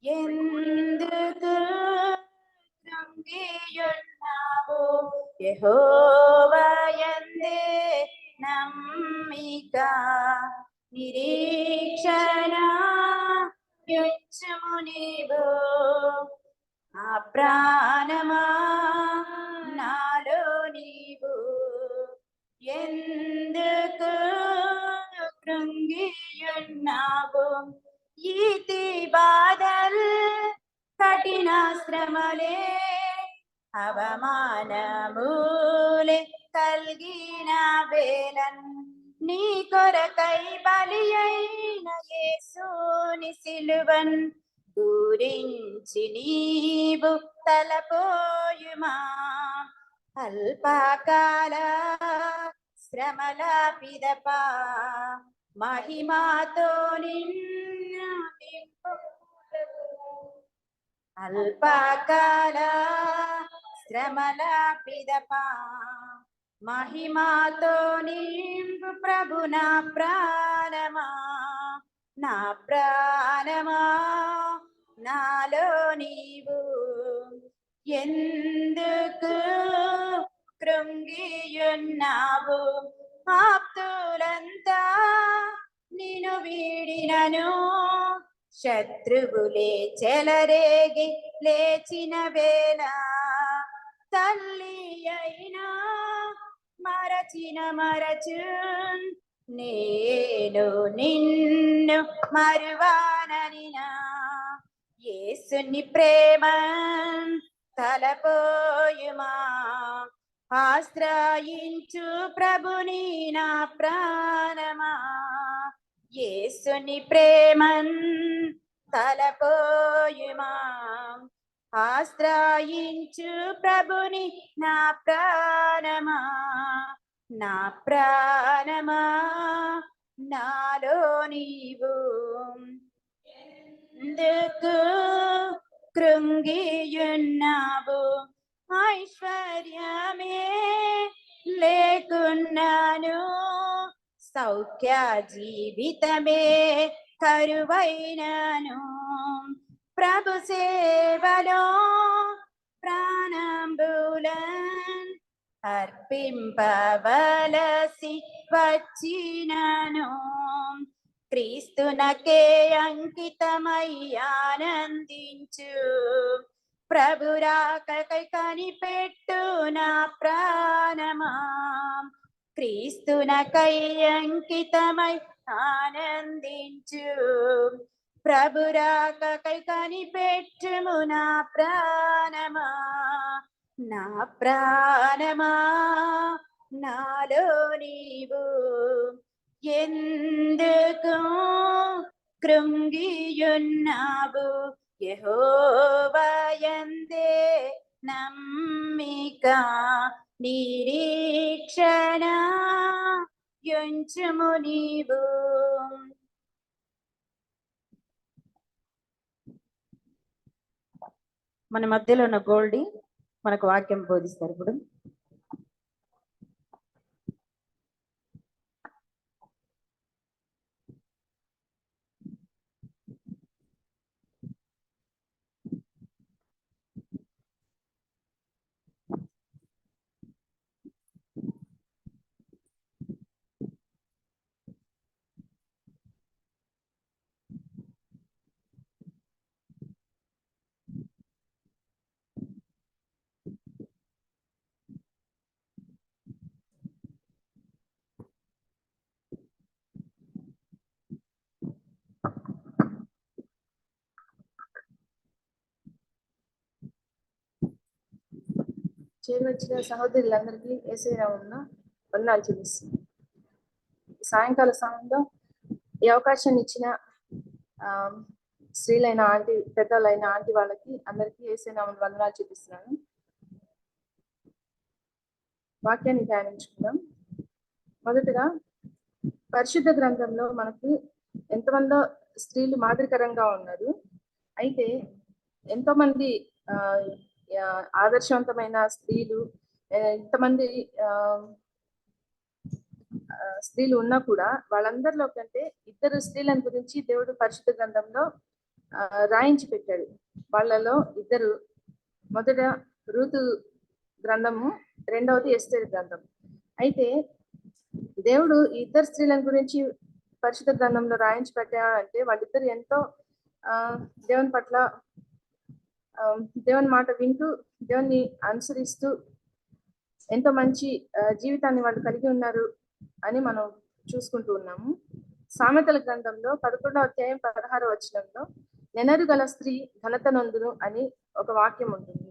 ఎందుకు కృంగియున్నావు? యెహోవా యందే నమ్మిక నిరీక్షణ యుంచుము నీవు. ఆ ప్రాణమా నాలో నీవు ఎందుకు కృంగియున్నావు? ఈతి బాధల్ కఠిన శ్రమలే అవమానములే కలిగిన వేళన్ నీ కొరకై బలి అయిన యేసుని సిలువన్ గురించి నీవు తలపోయుమా. అల్పకాల శ్రమల పిదప మహిమాతో నిన్ను అల్పకాల శ్రమల పిదప మహిమాతో నింపు ప్రభు. నా ప్రాణమా నా ప్రాణమా నాలో నీవు ఎందుకు కృంగియున్నావు? ఆప్తులంతా నిన్ను వీడినను శత్రువులే చెలరేగి లేచిన వేళ తల్లి అయినా మరచు నేను నిన్ను మరువాననినా. యేసుని ప్రేమ తలపోయుమా. ఆశ్రయించు ప్రభుని నా ప్రాణమా. యేసుని ప్రేమన్ తలపోయుమా. ఆశ్రయించు ప్రభుని నా ప్రాణమా. నా ప్రాణమా నాలో నీవు ఎందుకు కృంగియున్నావు? ఐశ్వర్యమే లేకున్నాను సౌఖ్య జీవితమే కరువైనను ప్రభు సేవలో ప్రాణంబులన్ అర్పింపవలసి వచ్చినను. క్రీస్తునకే అంకితమై ఆనందించు ప్రభు రాకకై కనిపెట్టు నా ప్రాణమా. క్రీస్తునకై అంకితమై ఆనందించు ప్రభు రాకకై కనిపెట్టుము నా ప్రాణమా. నా ప్రాణమా నాలో నీవు ఎందుకు కృంగియున్నావు? యెహోవా యందే నమ్మిక నిరీక్షణ యుంచుము నీవు. మన మధ్యలో ఉన్న గోల్డీ మనకు వాక్యం బోధిస్తారు. ఇప్పుడు చేరి వచ్చిన సహోదరులందరికీ యేసయ్య నామమున వందనాలు చెల్లిస్తున్నాను. సాయంకాల సమయంలో ఈ అవకాశాన్ని ఇచ్చిన స్త్రీలైన ఆంటీ, పెద్దలైన ఆంటీ వాళ్ళకి అందరికీ యేసయ్య నామమున వందనాలు చూపిస్తున్నాను. వాక్యాన్ని ధ్యానించుకుందాం. మొదటగా పరిశుద్ధ గ్రంథంలో మనకు ఎంతమందో స్త్రీలు మాదిరికరంగా ఉన్నారు. అయితే ఎంతో మంది ఆదర్శవంతమైన స్త్రీలు, ఇంతమంది స్త్రీలు ఉన్నా కూడా వాళ్ళందరిలో కంటే ఇద్దరు స్త్రీలను గురించి దేవుడు పరిశుద్ధ గ్రంథంలో రాయించి పెట్టాడు. వాళ్ళలో ఇద్దరు, మొదట ఋతు గ్రంథము, రెండవది ఎస్తేరు గ్రంథం. అయితే దేవుడు ఈ ఇద్దరు స్త్రీల గురించి పరిశుద్ధ గ్రంథంలో రాయించి పెట్టాడంటే వాళ్ళిద్దరు ఎంతో దేవుని పట్ల దేవుని మాట వింటూ దేవుని అనుసరిస్తూ ఎంతో మంచి జీవితాన్ని వాళ్ళు కలిగి ఉన్నారు అని మనం చూసుకుంటూ ఉన్నాము. సామెతల గ్రంథంలో 11వ అధ్యాయం 16వ వచనంలో నెనరు గల స్త్రీ ఘనత నొందును అని ఒక వాక్యం ఉంటుంది.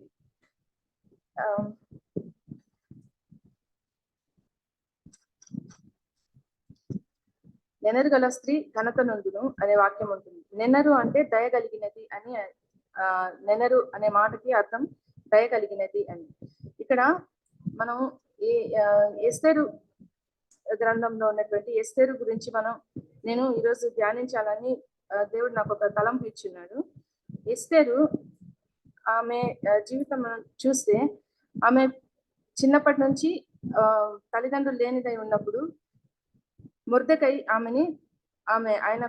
నెనరు గల స్త్రీ ఘనత నొందును అనే వాక్యం ఉంటుంది. నెనరు అంటే దయగలిగినది అని, నెనరు అనే మాటకి అర్థం దయగలిగినది అని. ఇక్కడ మనం ఎస్తేరు గ్రంథంలో ఉన్నటువంటి ఎస్తేరు గురించి నేను ఈరోజు ధ్యానించాలని దేవుడు నాకు ఒక తలంపు ఇచ్చున్నాడు. ఎస్తేరు ఆమె జీవితం చూస్తే ఆమె చిన్నప్పటి నుంచి తల్లిదండ్రులు లేనిదై ఉన్నప్పుడు మొర్దెకై ఆయన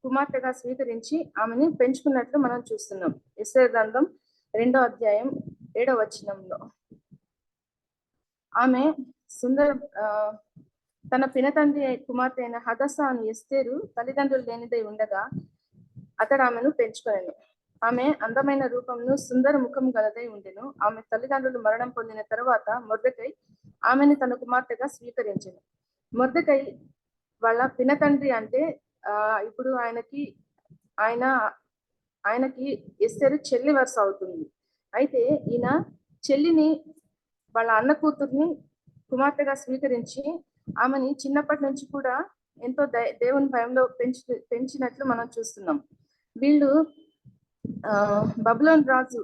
కుమార్తెగా స్వీకరించి ఆమెని పెంచుకున్నట్లు మనం చూస్తున్నాం. ఎస్తేరు గ్రంథం 2వ అధ్యాయం 7వ వచనంలో ఆమె తన పినతండ్రి కుమార్తె అయిన హదస్సా అని ఎస్తేరు తల్లిదండ్రులు లేనిదై ఉండగా అతడు ఆమెను పెంచుకొనెను. ఆమె అందమైన రూపంను సుందర ముఖం గలదై ఉండెను. ఆమె తల్లిదండ్రులు మరణం పొందిన తరువాత మొర్దెకై ఆమెను తన కుమార్తెగా స్వీకరించెను. మొర్దెకై వాళ్ళ పినతండ్రి అంటే ఇప్పుడు ఆయనకి ఎస్తేరు చెల్లి వరుస అవుతుంది. అయితే ఈయన చెల్లిని వాళ్ళ అన్న కూతుర్ని కుమార్తెగా స్వీకరించి ఆమెని చిన్నప్పటి నుంచి కూడా ఎంతో దేవుని భయంలో పెంచినట్లు మనం చూస్తున్నాం. వీళ్ళు బబులోన్ రాజు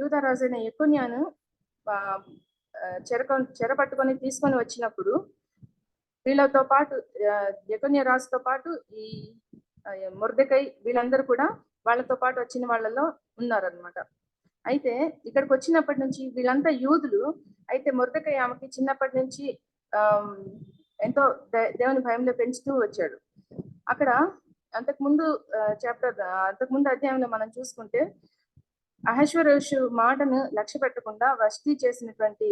యూదా రాజు అయిన యెకొన్యాను చెరపట్టుకొని తీసుకొని వచ్చినప్పుడు వీళ్ళతో పాటు యెకొన్యా రాజుతో పాటు ఈ మొర్దెకై వీళ్ళందరూ కూడా వాళ్ళతో పాటు వచ్చిన వాళ్ళలో ఉన్నారనమాట. అయితే ఇక్కడికి వచ్చినప్పటి నుంచి వీళ్ళంతా యూదులు. అయితే మొర్దెకై ఆమెకి చిన్నప్పటి నుంచి ఎంతో దేవుని భయంలో పెంచుతూ వచ్చాడు. అక్కడ అంతకుముందు అధ్యాయంలో మనం చూసుకుంటే అహష్వేరోషు మాటను లక్ష్య పెట్టకుండా వష్టి చేసినటువంటి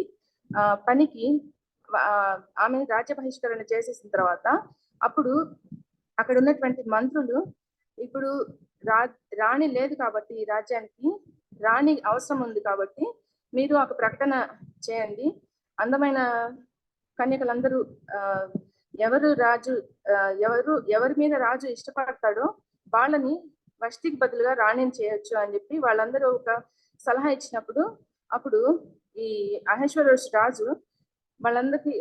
పనికి ఆమె రాజ్య బహిష్కరణ చేసేసిన తర్వాత అప్పుడు అక్కడ ఉన్నటువంటి మంత్రులు ఇప్పుడు రాణి లేదు కాబట్టి ఈ రాజ్యానికి రాణి అవసరం ఉంది కాబట్టి మీరు ఒక ప్రకటన చేయండి. అందమైన కన్యకలందరూ ఎవరి మీద రాజు ఇష్టపడతాడో వాళ్ళని వష్టికి బదులుగా రాణిని చేయొచ్చు అని చెప్పి వాళ్ళందరూ ఒక సలహా ఇచ్చినప్పుడు అప్పుడు ఈ అహష్వేరోషు రాజు వాళ్ళందరికీ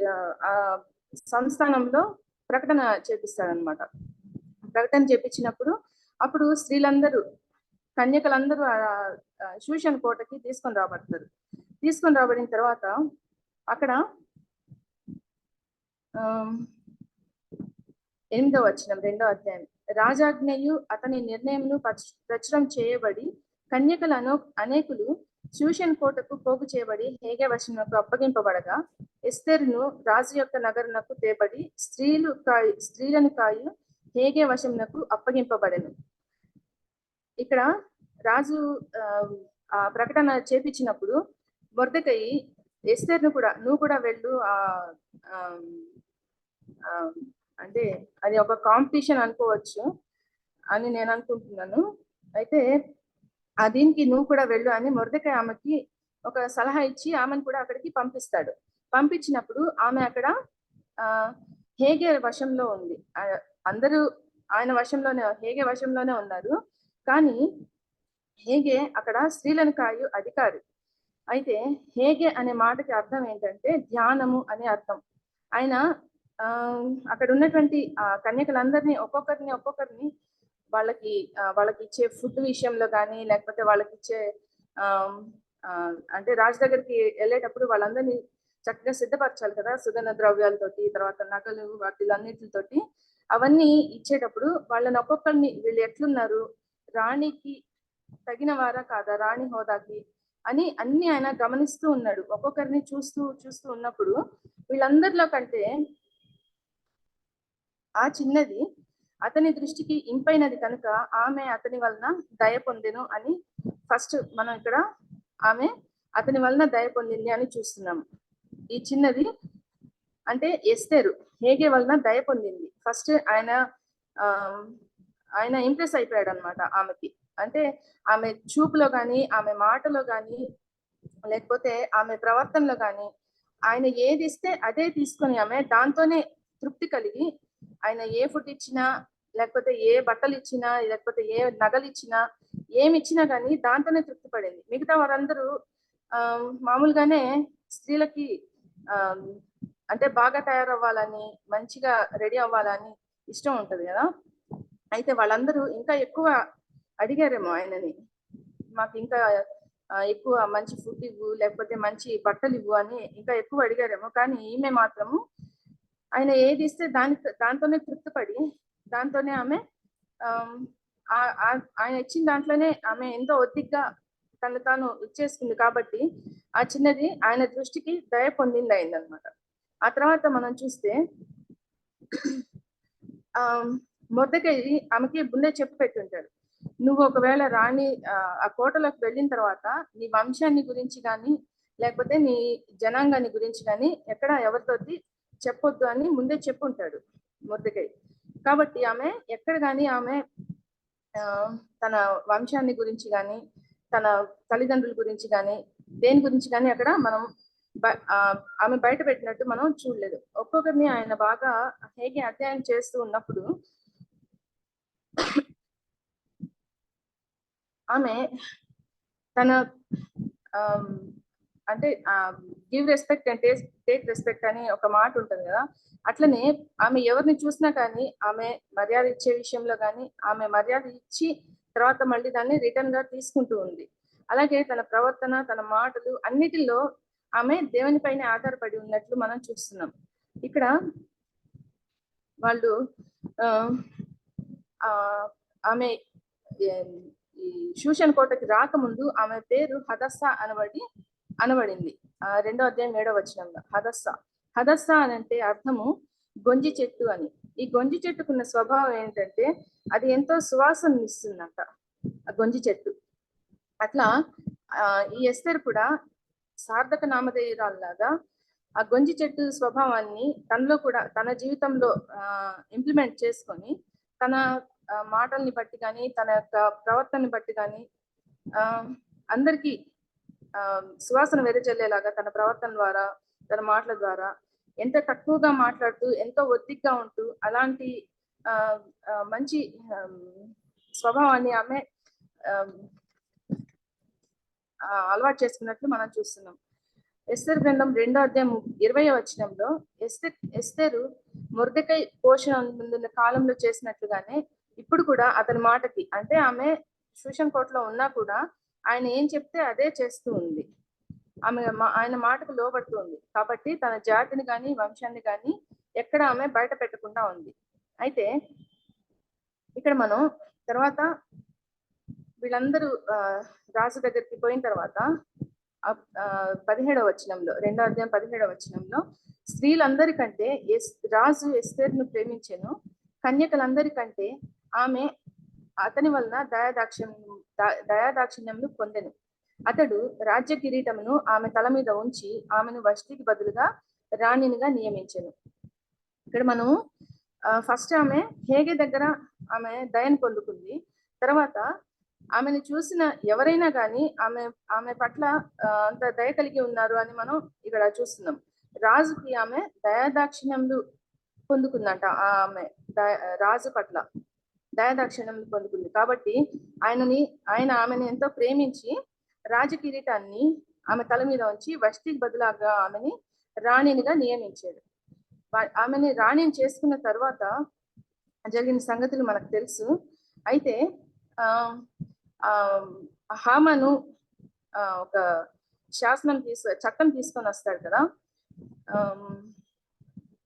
సంస్థానంలో ప్రకటన చేపిస్తాడనమాట. ప్రకటన చేపించినప్పుడు అప్పుడు స్త్రీలందరూ కన్యకలందరూ షూషన్ కోటకి తీసుకొని రాబడతారు. తీసుకొని రాబడిన తర్వాత అక్కడ 8వ వచనం 2వ అధ్యాయం రాజాజ్ఞయు అతని నిర్ణయమును ప్రచురం చేయబడి కన్యకలను అనేకులు షూషన్ కోటకు పోగు చేయబడి హేగే వశమునకు అప్పగింపబడగా ఎస్తేరును రాజు యొక్క నగరునకు తేబడి స్త్రీలను కాయు హేగే వశమునకు అప్పగింపబడెను. ఇక్కడ రాజు ఆ ప్రకటన చేపించినప్పుడు మొర్దెకై ఎస్తేరును కూడా నువ్వు కూడా వెళ్ళు, అంటే అది ఒక కాంపిటీషన్ అనుకోవచ్చు అని నేను అనుకుంటున్నాను. అయితే దీనికి నువ్వు కూడా వెళ్ళు అని మొర్దెకై ఆమెకి ఒక సలహా ఇచ్చి ఆమెను కూడా అక్కడికి పంపిస్తాడు. పంపించినప్పుడు ఆమె అక్కడ హేగే వశంలో ఉంది. అందరూ ఆయన హేగే వశంలోనే ఉన్నారు. కానీ హేగే అక్కడ స్త్రీలను కాయు అధికారి. అయితే హేగే అనే మాటకి అర్థం ఏంటంటే ధ్యానము అనే అర్థం. ఆయన అక్కడ ఉన్నటువంటి కన్యకలందరినీ ఒక్కొక్కరిని వాళ్ళకి ఇచ్చే ఫుడ్ విషయంలో కానీ లేకపోతే వాళ్ళకి ఇచ్చే అంటే రాజు దగ్గరికి వెళ్ళేటప్పుడు వాళ్ళందరినీ చక్కగా సిద్ధపరచాలి కదా, సుగంధ ద్రవ్యాలతోటి, తర్వాత నగలు వాటిలన్నిటితోటి అవన్నీ ఇచ్చేటప్పుడు వాళ్ళని ఒక్కొక్కరిని వీళ్ళు ఎట్లున్నారు, రాణికి తగిన వారా కాదా, రాణి హోదాకి అని అన్ని ఆయన గమనిస్తూ ఉన్నాడు. ఒక్కొక్కరిని చూస్తూ ఉన్నప్పుడు వీళ్ళందరిలో కంటే ఆ చిన్నది అతని దృష్టికి ఇంపైనది కనుక ఆమె అతని వలన దయ పొందెను అని ఫస్ట్ మనం ఇక్కడ ఆమె అతని వలన దయ పొందింది అని చూస్తున్నాము. ఈ చిన్నది అంటే ఎస్తేరు హేగే వలన దయ పొందింది. ఫస్ట్ ఆయన ఇంప్రెస్ అయిపోయాడు అనమాట ఆమెకి. అంటే ఆమె చూపులో కానీ, ఆమె మాటలో కానీ, లేకపోతే ఆమె ప్రవర్తనలో కానీ ఆయన ఏది ఇస్తే అదే తీసుకొని ఆమె దాంతోనే తృప్తి కలిగి, ఆయన ఏ ఫుడ్ ఇచ్చినా, లేకపోతే ఏ బట్టలు ఇచ్చినా, లేకపోతే ఏ నగలు ఇచ్చినా, ఏమి ఇచ్చినా కానీ దాంతోనే తృప్తి పడింది. మిగతా వారందరూ మామూలుగానే స్త్రీలకి అంటే బాగా తయారవ్వాలని, మంచిగా రెడీ అవ్వాలని ఇష్టం ఉంటది కదా. అయితే వాళ్ళందరూ ఇంకా ఎక్కువ అడిగారేమో ఆయనని, మాకు ఇంకా ఎక్కువ మంచి ఫుడ్ ఇవ్వు, లేకపోతే మంచి బట్టలు ఇవ్వు అని ఇంకా ఎక్కువ అడిగారేమో. కానీ ఈమె మాత్రము ఆయన ఏది ఇస్తే దాంతోనే తృప్తిపడి, దాంతోనే ఆమె ఆయన ఇచ్చిన దాంట్లోనే ఆమె ఎంతో ఒత్తిగ్గా తను తాను ఇచ్చేసుకుంది. కాబట్టి ఆ చిన్నది ఆయన దృష్టికి దయ పొందింది అయిందనమాట. ఆ తర్వాత మనం చూస్తే మొర్దెకై ఆమెకి ముందే చెప్పి పెట్టుంటాడు, నువ్వు ఒకవేళ రాణి ఆ కోటలోకి వెళ్ళిన తర్వాత నీ వంశాన్ని గురించి కానీ, లేకపోతే నీ జనాంగాన్ని గురించి కానీ ఎక్కడ ఎవరితోటి చెప్పొద్దు అని ముందే చెప్పుంటాడు మొర్దెకై. కాబట్టి ఆమె ఎక్కడ కానీ ఆమె తన వంశాన్ని గురించి కానీ, తన తల్లిదండ్రుల గురించి కానీ, దేని గురించి కానీ అక్కడ మనం ఆమె బయట పెట్టినట్టు మనం చూడలేదు. ఒక్కొక్కరిని ఆయన బాగా హేగే అధ్యయనం చేస్తూ ఉన్నప్పుడు ఆమె తన అంటే give respect and take respect అని ఒక మాట ఉంటుంది కదా. అట్లనే ఆమె ఎవరిని చూసినా కానీ ఆమె మర్యాద ఇచ్చే విషయంలో కానీ, ఆమె మర్యాద ఇచ్చి తర్వాత మళ్ళీ దాన్ని రిటర్న్ గా తీసుకుంటూ ఉంది. అలాగే తన ప్రవర్తన, తన మాటలు అన్నిటిలో ఆమె దేవుని పైన ఆధారపడి ఉన్నట్లు మనం చూస్తున్నాం. ఇక్కడ వాళ్ళు ఆమె ఈ షూషన్ కోటకి రాకముందు ఆమె పేరు హదస్సా అనబడింది. 2వ అధ్యాయం 7వ వచనంలో హదస్సా అని అంటే అర్థము గొంజి చెట్టు అని. ఈ గొంజి చెట్టుకున్న స్వభావం ఏంటంటే అది ఎంతో సువాసన ఇస్తుందంట ఆ గొంజి చెట్టు. అట్లా ఈ ఎస్తేరు కూడా సార్థక నామధేయురాల్లాగా ఆ గొంజి చెట్టు స్వభావాన్ని తనలో కూడా తన జీవితంలో ఇంప్లిమెంట్ చేసుకొని, తన మాటల్ని బట్టి కానీ, తన యొక్క ప్రవర్తనని బట్టి కానీ అందరికీ సువాసన వెదజల్లేలాగా తన ప్రవర్తన ద్వారా, తన మాటల ద్వారా ఎంత తక్కువగా మాట్లాడుతూ, ఎంతో ఒత్తిగ్గా ఉంటూ అలాంటి మంచి స్వభావాన్ని ఆమె అలవాటు చేసుకున్నట్లు మనం చూస్తున్నాం. ఎస్తేరు గ్రంథం 2వ అధ్యాయం 20వ వచనంలో ఎస్తేరు మొర్దెకై పోషణ ముందున్న కాలంలో చేసినట్లుగానే ఇప్పుడు కూడా అతని మాటకి, అంటే ఆమె షూషన్ కోటలో ఉన్నా కూడా ఆయన ఏం చెప్తే అదే చేస్తూ ఉంది. ఆయన మాటకు లోబడుతూ ఉంది. కాబట్టి తన జాతిని కానీ, వంశాన్ని కానీ ఎక్కడ ఆమె బయట పెట్టకుండా ఉంది. అయితే ఇక్కడ మనం తర్వాత వీళ్ళందరూ రాజు దగ్గరికి పోయిన తర్వాత 17వ వచనంలో, 2వ అధ్యాయం 17వ వచనంలో స్త్రీలందరికంటే రాజు ఎస్తేరును ప్రేమించెను, కన్యకలందరికంటే ఆమె అతని వలన దయాదాక్షిణ్యమును పొందెను. అతడు రాజ్య కిరీటమును ఆమె తల మీద ఉంచి ఆమెను వష్టికి బదులుగా రాణినిగా నియమించెను. ఇక్కడ మనం ఫస్ట్ ఆమె హేగే దగ్గర ఆమె దయను పొందుకుంది. తర్వాత ఆమెను చూసిన ఎవరైనా కానీ ఆమె పట్ల అంత దయ కలిగి ఉన్నారు అని మనం ఇక్కడ చూస్తున్నాం. రాజుకి ఆమె దయాదాక్షిణ్యములు పొందుకుందంట. ఆమె రాజు పట్ల దయాదాక్షిణ్యములు పొందుకుంది. కాబట్టి ఆయన ఆమెను ఎంతో ప్రేమించి రాజ కిరీటాన్ని ఆమె తల మీద ఉంచి వష్టికి బదులాగా ఆమెని రాణినిగా నియమించాడు. ఆమెని రాణిని చేసుకున్న తర్వాత జరిగిన సంగతులు మనకు తెలుసు. అయితే హామాను ఒక చట్టం తీసుకొని వస్తాడు కదా,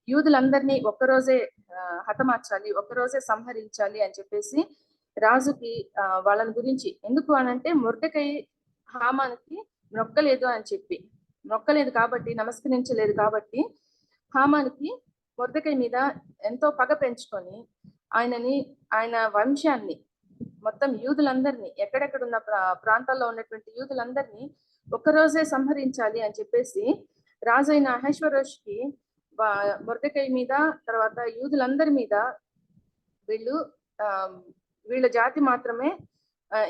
యూదులందరినీ ఒక్కరోజే హతమార్చాలి, ఒక్కరోజే సంహరించాలి అని చెప్పేసి రాజుకి వాళ్ళని గురించి, ఎందుకు అనంటే మొర్దెకై హామానుకి మొక్కలేదు కాబట్టి, నమస్కరించలేదు కాబట్టి హామానుకి మొర్దెకై మీద ఎంతో పగ పెంచుకొని ఆయన వంశాన్ని మొత్తం యూదులందరినీ ఎక్కడెక్కడ ఉన్న ప్రాంతాల్లో ఉన్నటువంటి యూదులందరినీ ఒక్కరోజే సంహరించాలి అని చెప్పేసి రాజైన అహష్వేరోషుకి మొర్దెకై మీద తర్వాత యూదులందరి మీద వీళ్ళ జాతి మాత్రమే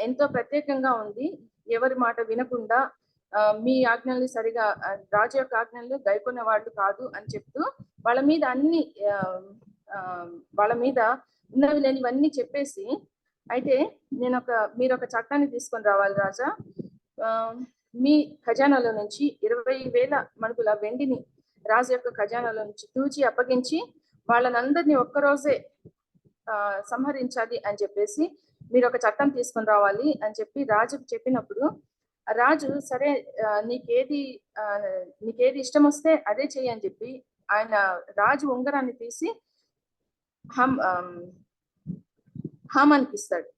ఎంతో ప్రత్యేకంగా ఉంది, ఎవరి మాట వినకుండా మీ ఆజ్ఞల్ని సరిగా రాజు యొక్క ఆజ్ఞలు గైకొనే వాళ్ళు కాదు అని చెప్తూ వాళ్ళ మీద వాళ్ళ మీద ఉన్నవి లేనివన్నీ చెప్పేసి, అయితే మీరు ఒక చట్టాన్ని తీసుకొని రావాలి రాజా, మీ ఖజానాలో నుంచి 20,000 మణుగుల వెండిని రాజు యొక్క ఖజానాలో నుంచి తూచి అప్పగించి వాళ్ళనందరినీ ఒక్కరోజే సంహరించాలి అని చెప్పేసి మీరు ఒక చట్టం తీసుకొని రావాలి అని చెప్పి రాజుకు చెప్పినప్పుడు రాజు సరే నీకేది ఇష్టం వస్తే అదే చెయ్యి అని చెప్పి ఆయన రాజు ఉంగరాన్ని తీసి హామాన్కి ఇస్తాడు.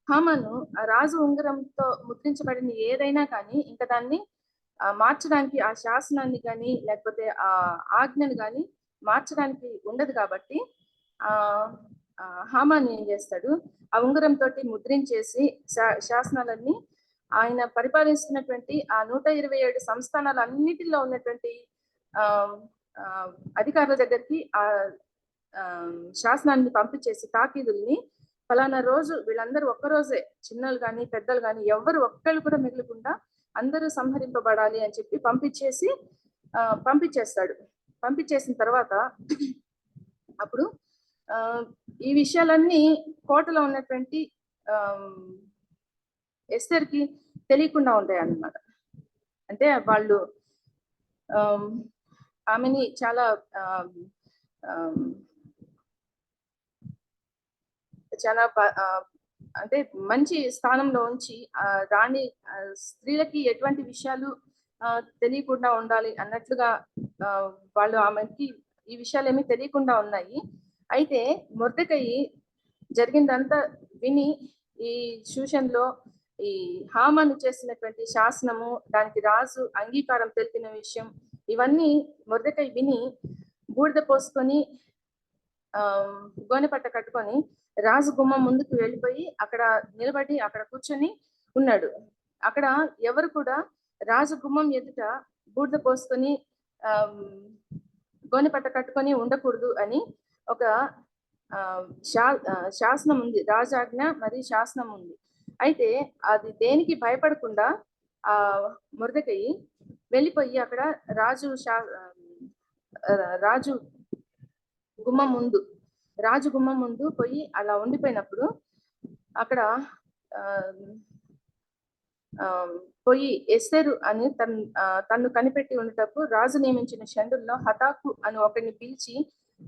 హామాను ఆ రాజు ఉంగరంతో ముద్రించబడిన ఏదైనా కానీ ఇంకా దాన్ని మార్చడానికి ఆ శాసనాన్ని కానీ లేకపోతే ఆ ఆజ్ఞను కానీ మార్చడానికి ఉండదు కాబట్టి హామాను ఏం చేస్తాడు, ఆ ఉంగరంతో ముద్రించేసి శాసనాలన్నీ ఆయన పరిపాలిస్తున్నటువంటి ఆ 127 సంస్థానాలన్నిటిలో ఉన్నటువంటి అధికారుల దగ్గరికి ఆ శాసనాన్ని పంపించేసి తాకీదుల్ని ఫలానా రోజు వీళ్ళందరూ ఒక్కరోజే చిన్నలు కానీ పెద్దలు కానీ ఎవరు ఒక్కళ్ళు కూడా మిగలకుండా అందరూ సంహరింపబడాలి అని చెప్పి పంపించేస్తాడు. పంపించేసిన తర్వాత అప్పుడు ఈ విషయాలన్నీ కోటలో ఉన్నటువంటి ఎస్తేర్కి తెలియకుండా ఉంటాయి అన్నమాట. అంటే వాళ్ళు ఆమెని చాలా అంటే మంచి స్థానంలో ఉంచి రాణి స్త్రీలకి ఎటువంటి విషయాలు తెలియకుండా ఉండాలి అన్నట్లుగా వాళ్ళు ఆమెకి ఈ విషయాలు ఏమీ తెలియకుండా ఉన్నాయి. అయితే మొర్దెకయి జరిగిందంతా విని ఈ షూషన్లో ఈ హామాను చేసినటువంటి శాసనము, దానికి రాజు అంగీకారం తెలిపిన విషయం, ఇవన్నీ మొర్దెకై విని బూడిద పోసుకొని గోనెపట్ట కట్టుకొని రాజు గుమ్మం ముందుకు వెళ్ళిపోయి అక్కడ నిలబడి అక్కడ కూర్చొని ఉన్నాడు. అక్కడ ఎవరు కూడా రాజు గుమ్మం ఎదుట బూడిద పోసుకొని గోనెపట్ట కట్టుకొని ఉండకూడదు అని ఒక శాసనం ఉంది, రాజాజ్ఞ మరియు శాసనం ఉంది. అయితే అది దేనికి భయపడకుండా ఆ మొర్దెకయి వెళ్ళిపోయి అక్కడ రాజు గుమ్మం ముందు పోయి అలా ఉండిపోయినప్పుడు అక్కడ పోయి ఎస్తేరు అని తన్ను కనిపెట్టి ఉండటకు రాజు నియమించిన షండుల్లో హతాకు అని ఒకరిని పిలిచి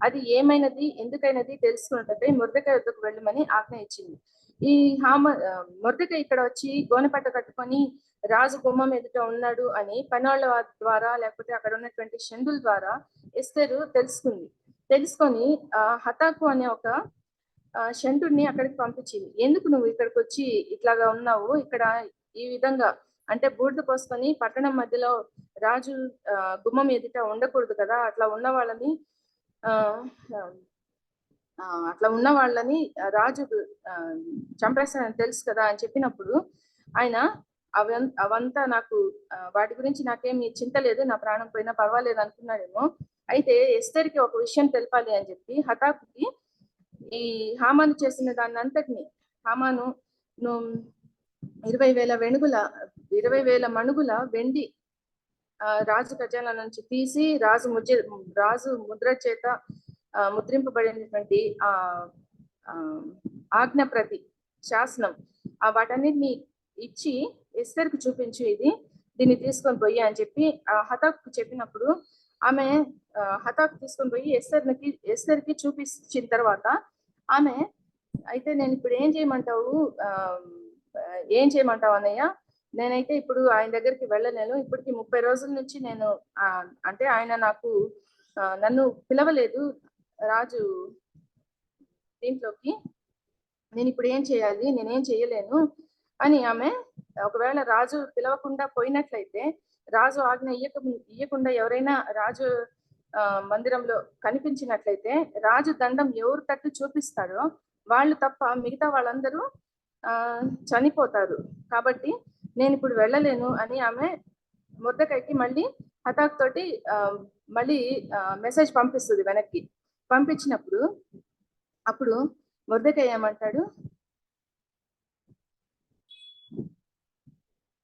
అది ఏమైనది ఎందుకైనది తెలుసుకున్నట్టయితే మొర్దెకై వద్దకు వెళ్ళమని ఆజ్ఞ ఇచ్చింది. ఈ మొర్దెకై ఇక్కడ వచ్చి గోనెపట్ట కట్టుకొని రాజు గుమ్మం ఎదుట ఉన్నాడు అని పనోళ్ళ ద్వారా లేకపోతే అక్కడ ఉన్నటువంటి షండుల ద్వారా ఎస్తేరు తెలుసుకొని హతాకు అనే ఒక షంటుడిని అక్కడికి పంపించింది. ఎందుకు నువ్వు ఇక్కడికి వచ్చి ఇట్లాగా ఉన్నావు, ఇక్కడ ఈ విధంగా అంటే బూడిద పోసుకొని పట్టణం మధ్యలో రాజు గుమ్మం ఎదుట ఉండకూడదు కదా, అట్లా ఉన్న వాళ్ళని రాజు చంపేస్తానని తెలుసు కదా అని చెప్పినప్పుడు ఆయన అవంతా వాటి గురించి నాకేమి చింత లేదు, నా ప్రాణం పోయినా పర్వాలేదు అనుకున్నాడేమో. అయితే ఎస్తేర్కి ఒక విషయం తెలపాలి అని చెప్పి హతాకుకి ఈ హామాను చేసిన దాన్ని అంతటిని హామాను 20,000 మణుగుల వెండి రాజు ఖజానా నుంచి తీసి రాజు ముద్ర చేత ముద్రింపబడినటువంటి ఆజ్ఞ ప్రతి శాసనం వాటన్నిటిని ఇచ్చి ఎస్తేర్కు చూపించు, దీన్ని తీసుకొని పోయి అని చెప్పి హతాకు చెప్పినప్పుడు ఆమె హతాకు తీసుకొని పోయి ఎస్తేర్కి చూపించిన తర్వాత ఆమె అయితే నేను ఇప్పుడు ఏం చేయమంటావు అన్నయ్య, నేనైతే ఇప్పుడు ఆయన దగ్గరికి వెళ్ళలేను, ఇప్పటికి 30 రోజుల నుంచి నేను అంటే ఆయన నన్ను పిలవలేదు రాజు దీంట్లోకి, నేను ఇప్పుడు ఏం చేయాలి, నేనేం చేయలేను అని ఆమె ఒకవేళ రాజు పిలవకుండా పోయినట్లయితే రాజు ఆజ్ఞ ఇయ్యకుండా ఎవరైనా రాజు మందిరంలో కనిపించినట్లయితే రాజు దండం ఎవరు తట్టు చూపిస్తాడో వాళ్ళు తప్ప మిగతా వాళ్ళందరూ చనిపోతారు. కాబట్టి నేను ఇప్పుడు వెళ్ళలేను అని ఆమె మొర్దెకైకి మళ్ళీ హతాక్ తోటి మళ్ళీ మెసేజ్ పంపిస్తుంది వెనక్కి. పంపించినప్పుడు అప్పుడు మొర్దెకై ఏమంటాడు,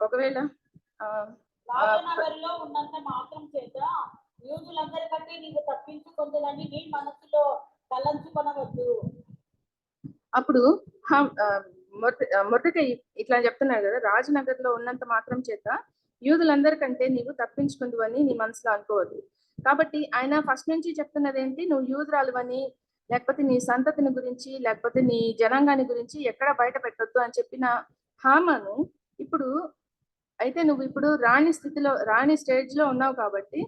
ఒకవేళ రాజనగరులో ఉన్నంత మాత్రం చేత యూదులందరికంటే నీవు తప్పించుకొందునని నీ మనసులో తలంచుకొనవద్దు. అప్పుడు మొర్దెకై ఇట్లా చెప్తున్నాడు కదా, రాజనగర్లో ఉన్నంత మాత్రం చేత యూదులందరికంటే నీవు తప్పించుకుందు అని నీ మనసులో అనుకోవద్దు. కాబట్టి ఆయన ఫస్ట్ నుంచి చెప్తున్నది ఏంటి, నువ్వు యూదురాలు అని, లేకపోతే నీ సంతతిని గురించి, లేకపోతే నీ జనాంగాన్ని గురించి ఎక్కడ బయట పెట్టొద్దు అని చెప్పిన హామాను ఇప్పుడు అయితే నువ్వు ఇప్పుడు రాణి స్టేజ్ లో ఉన్నావు కాబట్టి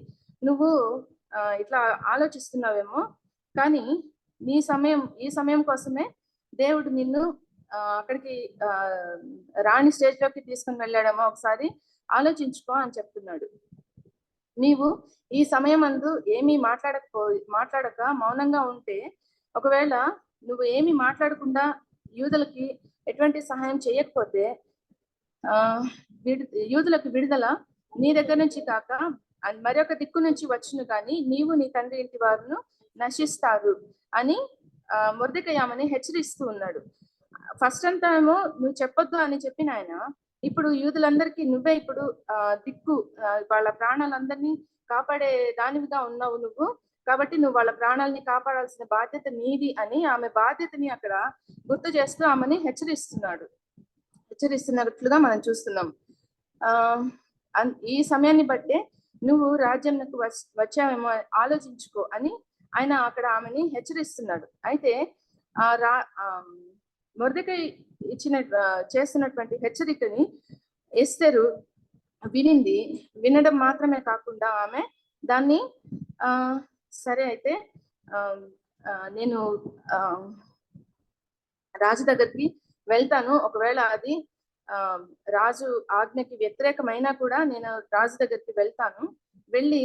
నువ్వు ఇట్లా ఆలోచిస్తున్నావేమో, కానీ ఈ సమయం కోసమే దేవుడు నిన్ను అక్కడికి రాణి స్టేజ్ లోకి తీసుకుని వెళ్ళాడేమో, ఒకసారి ఆలోచించుకో అని చెప్తున్నాడు. నీవు ఈ సమయం అందు ఏమీ మాట్లాడక మౌనంగా ఉంటే, ఒకవేళ నువ్వు ఏమీ మాట్లాడకుండా యూదులకి ఎటువంటి సహాయం చేయకపోతే యూదులకు విడుదల నీ దగ్గర నుంచి కాక మరొక దిక్కు నుంచి వచ్చును, కానీ నీవు నీ తండ్రి ఇంటి వారును నశిస్తారు అని మొర్దెకై ఆమెని హెచ్చరిస్తూ ఉన్నాడు. ఫస్ట్ అంతా ఏమో నువ్వు చెప్పొద్దు అని చెప్పిన ఆయన ఇప్పుడు యూదులందరికీ నువ్వే ఇప్పుడు దిక్కు, వాళ్ళ ప్రాణాలందరినీ కాపాడే దానివిగా ఉన్నావు నువ్వు, కాబట్టి నువ్వు వాళ్ళ ప్రాణాలని కాపాడాల్సిన బాధ్యత నీది అని ఆమె బాధ్యతని అక్కడ గుర్తు చేస్తూ ఆమెని హెచ్చరిస్తున్నట్లుగా మనం చూస్తున్నాం. ఈ సమయాన్ని బట్టే నువ్వు రాజ్యంకు వచ్చావేమో ఆలోచించుకో అని ఆయన అక్కడ ఆమెని హెచ్చరిస్తున్నాడు. అయితే మొర్దెకై చేస్తున్నటువంటి హెచ్చరికని ఎస్తేరు వినడం మాత్రమే కాకుండా ఆమె దాన్ని సరే అయితే నేను రాజు దగ్గరికి వెళ్తాను, ఒకవేళ అది రాజు ఆజ్ఞకి వ్యతిరేకమైనా కూడా నేను రాజు దగ్గరికి వెళ్తాను, వెళ్ళి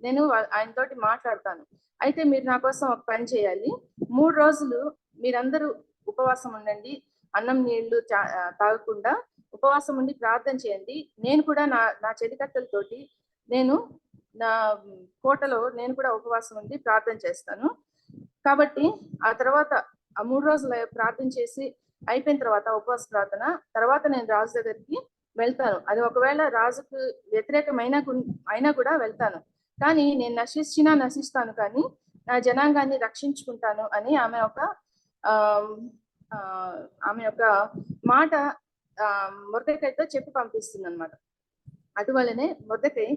నేను ఆయనతోటి మాట్లాడతాను. అయితే మీరు నా కోసం ఒక పని చేయాలి, 3 రోజులు మీరందరూ ఉపవాసం ఉండండి, అన్నం నీళ్లు తాగకుండా ఉపవాసం ఉండి ప్రార్థన చేయండి. నేను కూడా నా చెలికత్తెలతోటి నేను నా కోటలో నేను కూడా ఉపవాసం ఉండి ప్రార్థన చేస్తాను. కాబట్టి ఆ తర్వాత ఆ 3 రోజులు ప్రార్థన చేసి అయిపోయిన తర్వాత ఉపవాస ప్రార్థన తర్వాత నేను రాజు దగ్గరికి వెళ్తాను. అది ఒకవేళ రాజుకు అయినా కూడా వెళ్తాను, కానీ నేను నశిస్తాను, కానీ నా జనాంగాన్ని రక్షించుకుంటాను అని ఆమె ఒక మాట మొర్దెకైతో చెప్పి పంపిస్తుంది అనమాట. అటువలనే మొర్దెకై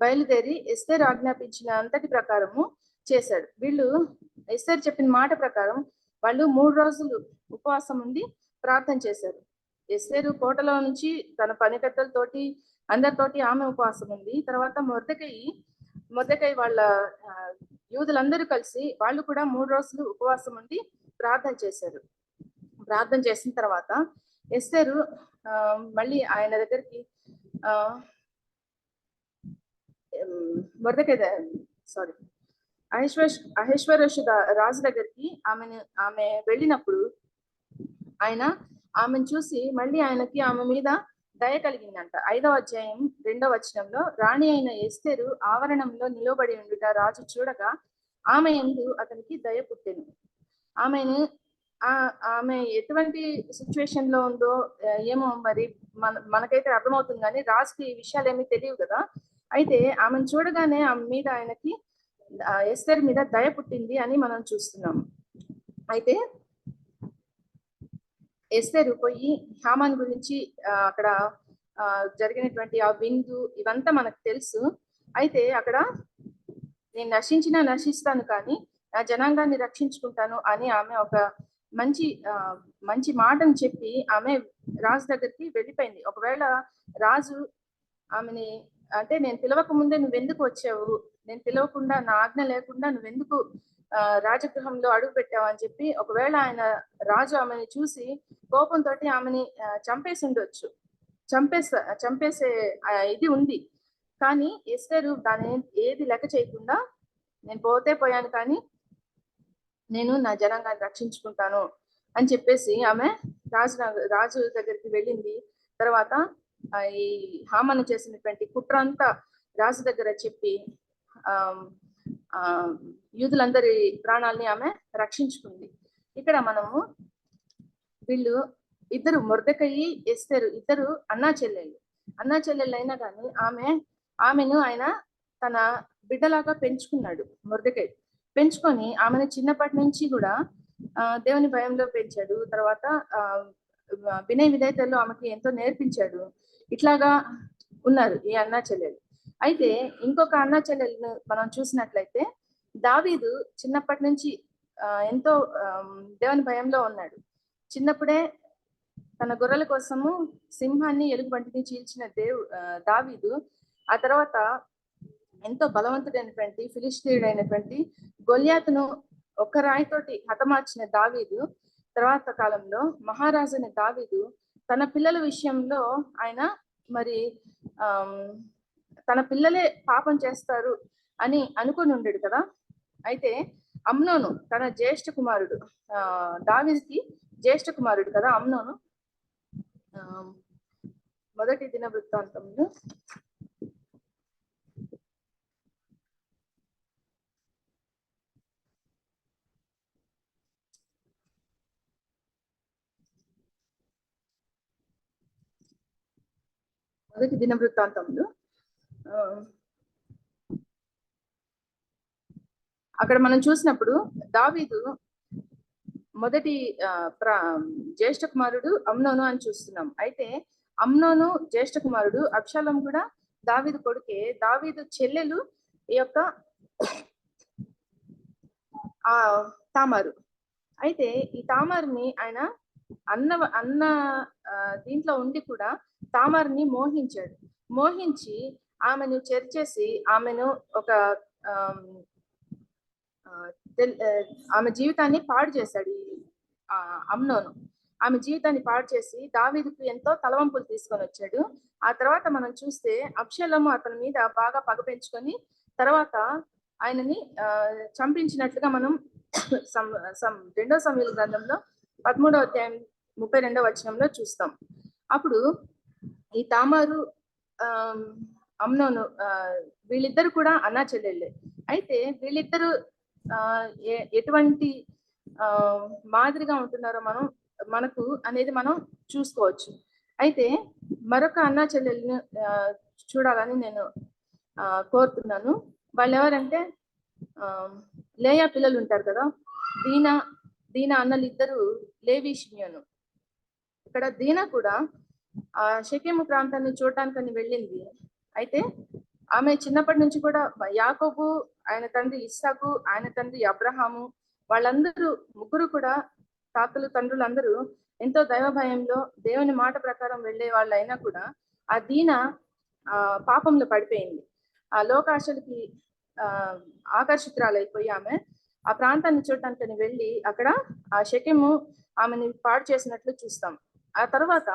బయలుదేరి ఎస్తేరు ఆజ్ఞాపించిన అంతటి ప్రకారము చేశాడు. వీళ్ళు ఎస్తేరు చెప్పిన మాట ప్రకారం వాళ్ళు 3 రోజులు ఉపవాసం ఉండి ప్రార్థన చేశారు. ఎస్తేరు కోటలో నుంచి తన పనికత్తలతోటి అందరితోటి ఆమె ఉపవాసం ఉంది. తర్వాత మొర్దెకై వాళ్ళ యూదులందరూ కలిసి వాళ్ళు కూడా 3 రోజులు ఉపవాసం ఉండి ప్రార్థన చేశారు. ప్రార్థన చేసిన తర్వాత ఎస్తేరు మళ్ళీ ఆయన దగ్గరికి అహేశ్వరోషు రాజు దగ్గరికి ఆమె వెళ్ళినప్పుడు ఆయన ఆమెను చూసి మళ్ళీ ఆయనకి ఆమె మీద దయ కలిగిందంట. 5వ అధ్యాయం 2వ వచనంలో, రాణి అయిన ఎస్తేరు ఆవరణంలో నిలబడి ఉండుట రాజు చూడగా ఆమె యందు అతనికి దయ పుట్టెను. ఆమె ఎటువంటి సిచ్యువేషన్ లో ఉందో ఏమో మరి మనకైతే అర్థమవుతుంది, కానీ రాజుకి ఈ విషయాలు ఏమీ తెలియవు కదా. అయితే ఆమెను చూడగానే ఆమె మీద ఆయనకి ఎస్తేరు మీద దయ పుట్టింది అని మనం చూస్తున్నాం. అయితే ఎస్తేరు పోయి హామాన్ గురించి అక్కడ జరిగినటువంటి ఆ విందు ఇవంతా మనకు తెలుసు. అయితే అక్కడ నేను నశిస్తాను, కానీ నా జనాంగాన్ని రక్షించుకుంటాను అని ఆమె ఒక మంచి మాటను చెప్పి ఆమె రాజు దగ్గరికి వెళ్ళిపోయింది. ఒకవేళ రాజు ఆమెని అంటే నేను పిలవక ముందే నువ్వెందుకు వచ్చావు, నేను పిలవకుండా నా ఆజ్ఞ లేకుండా నువ్వెందుకు రాజగృహంలో అడుగు పెట్టావు అని చెప్పి ఒకవేళ రాజు ఆమెని చూసి కోపంతో ఆమెని చంపేసే ఇది ఉంది. కానీ ఎస్తేరు దాని ఏది లెక్క చేయకుండా నేను పోయాను, కానీ నేను నా జనాంగాన్ని రక్షించుకుంటాను, అని చెప్పేసి ఆమె రాజు దగ్గరికి వెళ్ళింది. తర్వాత ఈ హామాను చేసినటువంటి కుట్ర అంతా రాజు దగ్గర చెప్పి యూదులందరి ప్రాణాలని ఆమె రక్షించుకుంది. ఇక్కడ మనము వీళ్ళు ఇద్దరు మొర్దెకయి ఎస్తేరు ఇద్దరు అన్నా చెల్లెళ్ళు అయినా కానీ ఆమెను ఆయన తన బిడ్డలాగా పెంచుకున్నాడు. మొర్దెకై పెంచుకొని ఆమెను చిన్నప్పటి నుంచి కూడా దేవుని భయంలో పెంచాడు. తర్వాత వినయ విధేయతల్లో ఆమెకి ఎంతో నేర్పించాడు. ఇట్లాగా ఉన్నారు ఈ అన్నా చెల్లెలు. అయితే ఇంకొక అన్నా చెల్లెలను మనం చూసినట్లయితే దావీదు చిన్నప్పటి నుంచి ఎంతో దేవుని భయంలో ఉన్నాడు. చిన్నప్పుడే తన గొర్రెల కోసము సింహాన్ని ఎలుగుబంటిని చీల్చిన దావీదు ఆ తర్వాత ఎంతో బలవంతుడైనటువంటి ఫిలిష్తీయుడైనటువంటి గొల్యాతును ఒక్క రాయితోటి హతమార్చిన దావీదు తర్వాత కాలంలో మహారాజుని దావీదు తన పిల్లల విషయంలో ఆయన మరి తన పిల్లలే పాపం చేస్తారు అని అనుకుని ఉండడు కదా. అయితే అమ్నోను తన జ్యేష్ఠ కుమారుడు, దావీదుకి జ్యేష్ఠ కుమారుడు కదా అమ్నోను. మొదటి దినవృత్తాంతంలో అక్కడ మనం చూసినప్పుడు దావీదు మొదటి జ్యేష్ఠ కుమారుడు అమ్నోను అని చూస్తున్నాం. అయితే అమ్నోను జ్యేష్ఠ కుమారుడు అబ్షాలోము కూడా దావీదు కొడుకే. దావీదు చెల్లెలు ఈ యొక్క తామారు. అయితే ఈ తామారుని ఆయన అన్న దీంట్లో ఉండి కూడా తామారుని మోహించి ఆమెను చెరిచేసి ఆమెను ఒక ఆమె జీవితాన్ని పాడు చేశాడు. అమ్నోను ఆమె జీవితాన్ని పాడు చేసి దావీదుకు ఎంతో తలవంపులు తీసుకొని వచ్చాడు. ఆ తర్వాత మనం చూస్తే అబ్షాలోము అతని మీద బాగా పగ పెంచుకొని తర్వాత ఆయనని చంపించినట్లుగా మనం 2 సమూయేలు గ్రంథంలో 13వ అధ్యాయం 32వ వచనంలో చూస్తాం. అప్పుడు ఈ తామారు అమ్నోను వీళ్ళిద్దరు కూడా అన్నా చెల్లెళ్ళే. అయితే వీళ్ళిద్దరు ఎటువంటి మాదిరిగా ఉంటున్నారో మనకు అనేది మనం చూసుకోవచ్చు. అయితే మరొక అన్నా చెల్లెల్ని చూడాలని నేను కోరుతున్నాను. వాళ్ళు ఎవరంటే లేయా పిల్లలు ఉంటారు కదా, దీనా అన్నలు ఇద్దరు లేవి షిమ్యోను. ఇక్కడ దీనా కూడా షెకెము ప్రాంతాన్ని చూడటానికని వెళ్ళింది. అయితే ఆమె చిన్నప్పటి నుంచి కూడా యాకోబు, ఆయన తండ్రి ఇస్సాకు, ఆయన తండ్రి అబ్రహాము, వాళ్ళందరూ ముగ్గురు కూడా తాతలు తండ్రులు అందరూ ఎంతో దైవ భయంలో దేవుని మాట ప్రకారం వెళ్ళే వాళ్ళు అయినా కూడా ఆ దీనా పాపంలో పడిపోయింది. ఆ లోకాశలకి ఆకర్షితురాలైపోయి ఆమె ఆ ప్రాంతాన్ని చూడటానికి వెళ్ళి అక్కడ ఆ షెకెము ఆమెని పాడు చేసినట్లు చూస్తాం. ఆ తర్వాత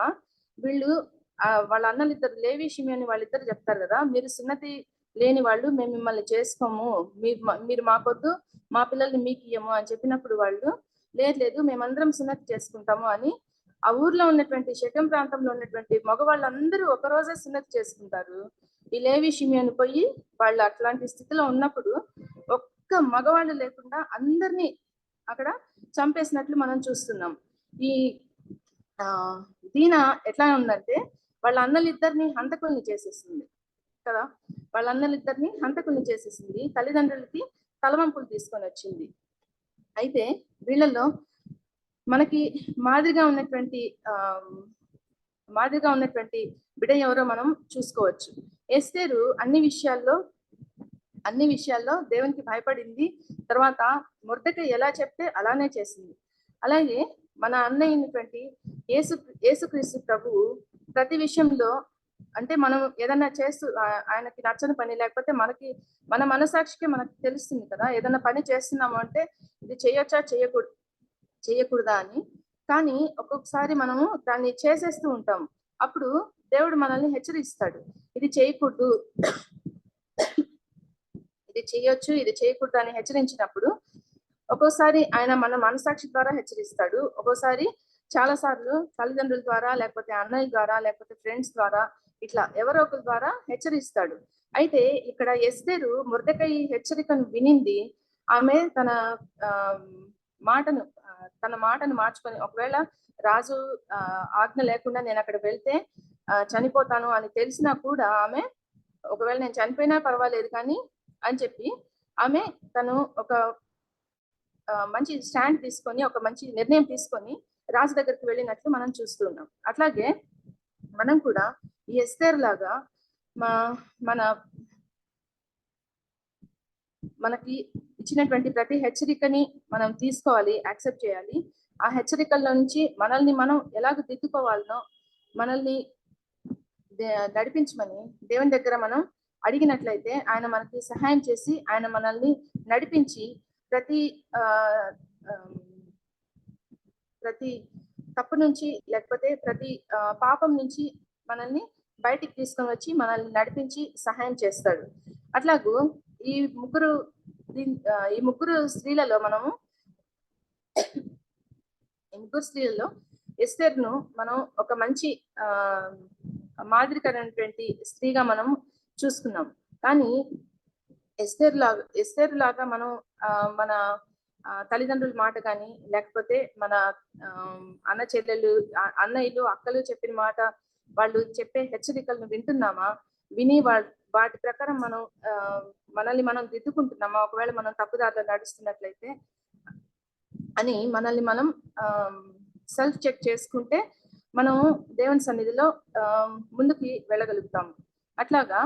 వీళ్ళు వాళ్ళ అన్నలిద్దరు లేవి షిమ్యోను వాళ్ళిద్దరు చెప్తారు కదా, మీరు సున్నతి లేని వాళ్ళు, మేము మిమ్మల్ని చేసుకోము, మీరు మాకొద్దు, మా పిల్లల్ని మీకు ఇయ్యము అని చెప్పినప్పుడు వాళ్ళు లేదు మేమందరం సున్నతి చేసుకుంటాము అని ఆ ఊర్లో ఉన్నటువంటి షెకెం ప్రాంతంలో ఉన్నటువంటి మగవాళ్ళందరూ ఒకరోజే సున్నతి చేసుకుంటారు. ఈ లేవి షిమ్యోను పోయి వాళ్ళు అట్లాంటి స్థితిలో ఉన్నప్పుడు ఒక్క మగవాళ్ళు లేకుండా అందరినీ అక్కడ చంపేసినట్లు మనం చూస్తున్నాం. ఈ దీనా ఎట్లా ఉందంటే వాళ్ళ అన్నలిద్దరిని హంతకుల్ని చేసేసింది కదా, వాళ్ళ అన్నలిద్దరిని హంతకుల్ని చేసేసింది, తల్లిదండ్రులకి తలవంపులు తీసుకొని వచ్చింది. అయితే వీళ్ళలో మనకి మాదిరిగా ఉన్నటువంటి బిడ్డ ఎవరో మనం చూసుకోవచ్చు. ఎస్తేరు అన్ని విషయాల్లో దేవునికి భయపడింది. తర్వాత మొర్దెకై ఎలా చెప్తే అలానే చేసింది. అలాగే మన అన్నయ్యటువంటి యేసుక్రీస్తు ప్రభువు ప్రతి విషయంలో అంటే మనం ఏదన్నా చేస్తూ ఆయనకి నచ్చని పని లేకపోతే మన మనసాక్షికి మనకు తెలుస్తుంది కదా, ఏదన్నా పని చేస్తున్నాము అంటే ఇది చేయొచ్చా చేయకూడదా అని. కానీ ఒక్కొక్కసారి మనము దాన్ని చేసేస్తూ ఉంటాం. అప్పుడు దేవుడు మనల్ని హెచ్చరిస్తాడు, ఇది చేయకూడదు, ఇది చేయొచ్చు, ఇది చేయకూడదు అని హెచ్చరించినప్పుడు ఒక్కోసారి ఆయన మన మనసాక్షి ద్వారా హెచ్చరిస్తాడు. ఒక్కోసారి చాలా సార్లు తల్లిదండ్రుల ద్వారా, లేకపోతే అన్నయ్య ద్వారా, లేకపోతే ఫ్రెండ్స్ ద్వారా, ఇట్లా ఎవరో ఒకరి ద్వారా హెచ్చరిస్తాడు. అయితే ఇక్కడ ఎస్తేరు మొర్దెకై హెచ్చరికను వినింది. ఆమె తన మాటను మార్చుకొని, ఒకవేళ రాజు ఆజ్ఞ లేకుండా నేను అక్కడ వెళ్తే చనిపోతాను అని తెలిసినా కూడా ఆమె, ఒకవేళ నేను చనిపోయినా పర్వాలేదు కానీ అని చెప్పి ఆమె తను ఒక మంచి స్టాండ్ తీసుకొని, ఒక మంచి నిర్ణయం తీసుకొని రాజు దగ్గరికి వెళ్ళినట్లు మనం చూస్తున్నాం. అట్లాగే మనం కూడా ఈ ఎస్తేరు లాగా మనకి ఇచ్చినటువంటి ప్రతి హెచ్చరికని మనం తీసుకోవాలి, యాక్సెప్ట్ చేయాలి. ఆ హెచ్చరికల నుంచి మనల్ని మనం ఎలాగ దిద్దుకోవాలనో, మనల్ని నడిపించమని దేవుని దగ్గర మనం అడిగినట్లయితే ఆయన మనకి సహాయం చేసి, ఆయన మనల్ని నడిపించి ప్రతి తప్పు నుంచి, లేకపోతే ప్రతి పాపం నుంచి మనల్ని బయటికి తీసుకొని వచ్చి మనల్ని నడిపించి సహాయం చేస్తాడు. అట్లాగూ ఈ ముగ్గురు స్త్రీలలో ఎస్తేరును మనం ఒక మంచి మాదిరికరమైనటువంటి స్త్రీగా మనం చూసుకున్నాం. కానీ ఎస్తేరు లాగా మనం మన తల్లిదండ్రుల మాట కానీ, లేకపోతే మన అన్న చెల్లెలు, అన్నయ్యలు, అక్కలు చెప్పిన మాట, వాళ్ళు చెప్పే హెచ్చరికలను వింటున్నామా? విని వాటి ప్రకారం మనం మనల్ని మనం దిద్దుకుంటున్నామా? ఒకవేళ మనం తప్పుదారిలో నడుస్తున్నట్లయితే అని మనల్ని మనం సెల్ఫ్ చెక్ చేసుకుంటే మనం దేవుని సన్నిధిలో ముందుకి వెళ్ళగలుగుతాము. అట్లాగా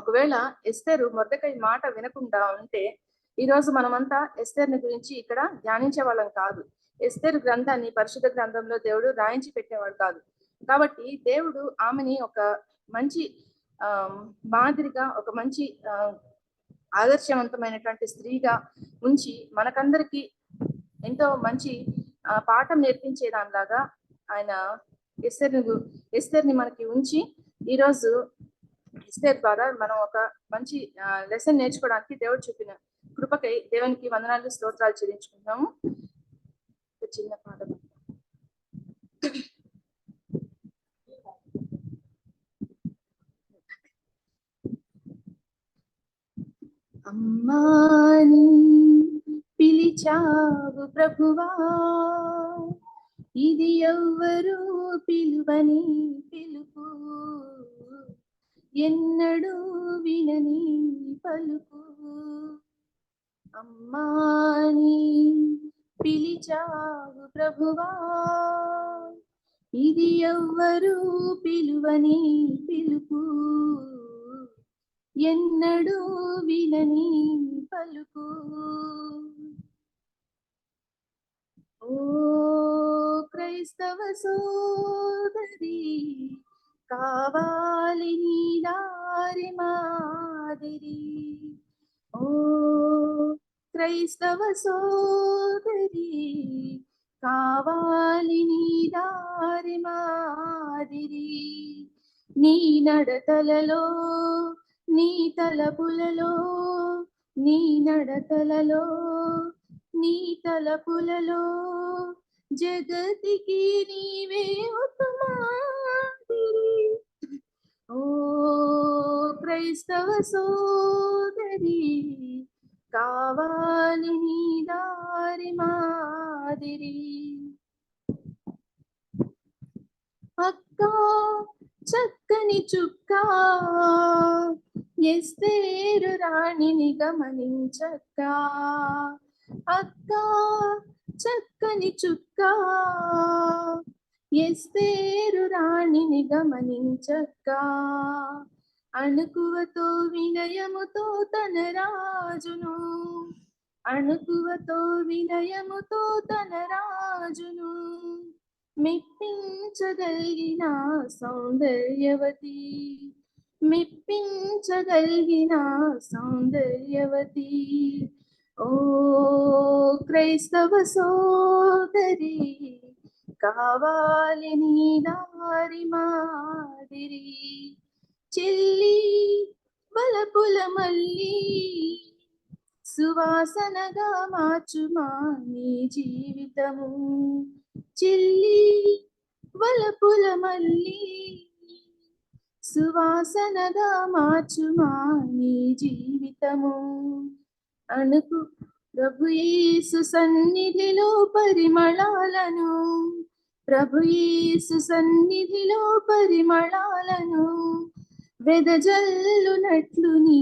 ఒకవేళ ఎస్తేరు మొర్దెకై మాట వినకుండా ఉంటే, ఈరోజు మనమంతా ఎస్తేరుని గురించి ఇక్కడ ధ్యానించే వాళ్ళం కాదు. ఎస్తేరు గ్రంథాన్ని పరిశుద్ధ గ్రంథంలో దేవుడు రాయించి పెట్టేవాడు కాదు. కాబట్టి దేవుడు ఆమెని ఒక మంచి మాదిరిగా, ఒక మంచి ఆదర్శవంతమైనటువంటి స్త్రీగా ఉంచి మనకందరికి ఎంతో మంచి పాఠం నేర్పించే దానిలాగా ఆయన ఎస్తేర్ని మనకి ఉంచి, ఈరోజు ఎస్తేర్ ద్వారా మనం ఒక మంచి లెసన్ నేర్చుకోవడానికి దేవుడు చూపిన కృపకై దేవునికి వందనాలు, స్తోత్రాలు చెల్లించుకుంటున్నాము. ఒక చిన్న పాఠం. అమ్మాని పిలిచావు ప్రభువా, ఇది ఎవ్వరు పిలువని పిలుపు, ఎన్నడూ వినని పలుకు. అమ్మాని పిలిచావు ప్రభువా, ఇది ఎవ్వరు పిలువని పిలుపు, ఎన్నడూ వినని పలుకు. ఓ క్రైస్తవ సోదరి, కావాలి నీ దారి మాదిరి. ఓ క్రైస్తవ సోదరి, కావాలి నీ దారి మాదిరి. నీ నడతలలో, నీ తలపులలో, నీ నడతలలో, నీ తలపులలో జగతికి నీవే ఉత్తమాదిరి. ఓ క్రైస్తవ సోదరి, కావాలి నీ దారి మాదిరి. అక్క చక్కని చుక్క, ఎస్తేరు రాణిని గమనించక్క. అక్క చక్కని చుక్క, ఎస్తేరు రాణిని గమనించక్క. అణుకువతో వినయముతో తన రాజును, అణుకువతో వినయముతో తన రాజును మెప్పించగలిగిన సౌందర్యవతి, మెప్పించగలిగిన సౌందర్యవతి. ఓ క్రైస్తవ సోదరి, కావాలి నీ దారి మాదిరి. చెల్లి వలపుల మల్లి, సువాసనగా మార్చుమా నీ జీవితము. చిల్లి వలపుల మల్లి సువాసనగా మార్చుమా నీ జీవితము. అనుకు ప్రభు యేసు సన్నిధిలో పరిమళాలను, ప్రభు యేసు సన్నిధిలో పరిమళాలను వెదజల్లునట్లు నీ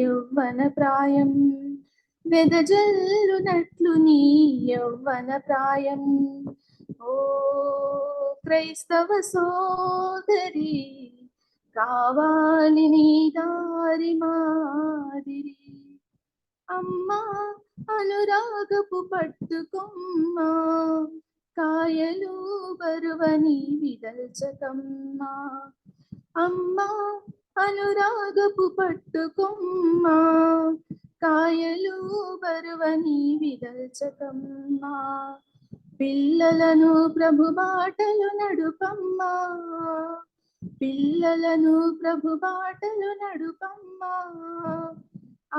యౌవన ప్రాయం, వెదజల్లునట్లు నీ యౌవన ప్రాయం. ఓ క్రైస్తవ సోదరి, కావాలి నీ దారి మాదిరి. అమ్మా అనురాగపు పట్టుకొమ్మా, కాయలు బరువని విదల్చకమ్మా. అమ్మా అనురాగపు పట్టుకొమ్మా, కాయలు బరువని విదల్చకమ్మా. పిల్లలను ప్రభు బాటలు నడుపమ్మా, పిల్లలను ప్రభు బాటలు నడుపమ్మా.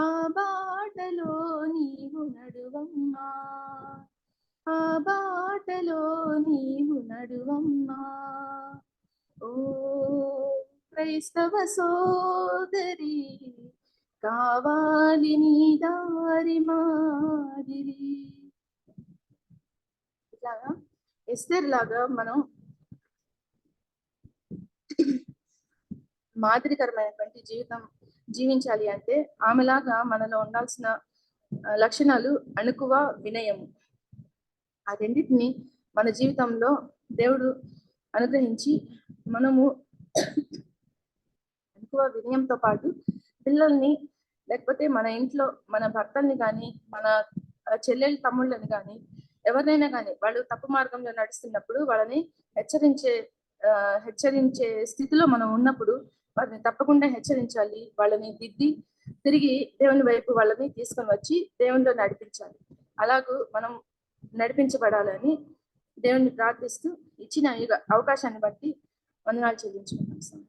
ఆ బాటలో నీవు నడువమ్మా, ఆ బాటలో నీవు నడువమ్మా. ఓ క్రైస్తవ సోదరి, కావాలి నీ దారి మాదిరి. ఇట్లాగా ఎస్తేర్ లాగా మనం మాదిరికరమైనటువంటి జీవితం జీవించాలి అంటే ఆమెలాగా మనలో ఉండాల్సిన లక్షణాలు అణుకువ, వినయము. ఆ రెండింటిని మన జీవితంలో దేవుడు అనుగ్రహించి మనము అణుకువ, వినయంతో పాటు పిల్లల్ని, లేకపోతే మన ఇంట్లో మన భర్తల్ని కానీ, మన చెల్లెలు తమ్ముళ్ళని కానీ, ఎవరినైనా కానీ వాళ్ళు తప్పు మార్గంలో నడుస్తున్నప్పుడు వాళ్ళని హెచ్చరించే స్థితిలో మనం ఉన్నప్పుడు వారిని తప్పకుండా హెచ్చరించాలి. వాళ్ళని దిద్ది తిరిగి దేవుని వైపు వాళ్ళని తీసుకొని వచ్చి దేవునిలో నడిపించాలి. అలాగూ మనం నడిపించబడాలని దేవుని ప్రార్థిస్తూ ఇచ్చిన అవకాశాన్ని బట్టి వందనాలు చెల్లించుకుంటాం సార్.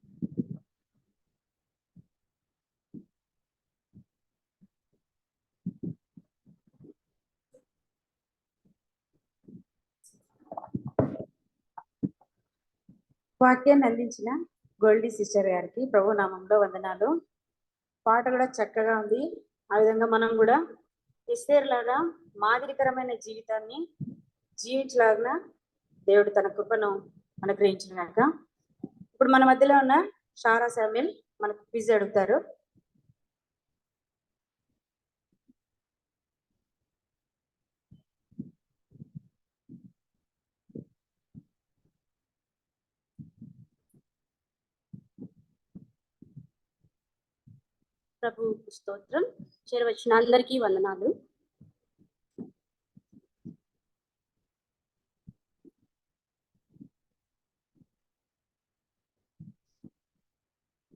వాక్యాన్ని అందించిన గోల్డీ సిస్టర్ గారికి ప్రభు నామంలో వందనాలు. పాట కూడా చక్కగా ఉంది. ఆ విధంగా మనం కూడా ఎస్తేర్ లాగా మాదిరికరమైన జీవితాన్ని జీవించలాగా దేవుడు తన కృపను అనుగ్రహించినాక, ఇప్పుడు మన మధ్యలో ఉన్న షారా శామ్యుల్ మనకు క్విజ్ అడుగుతారు. ప్రభు స్తోత్రం. చేరవచ్చిన అందరికీ వందనాలు.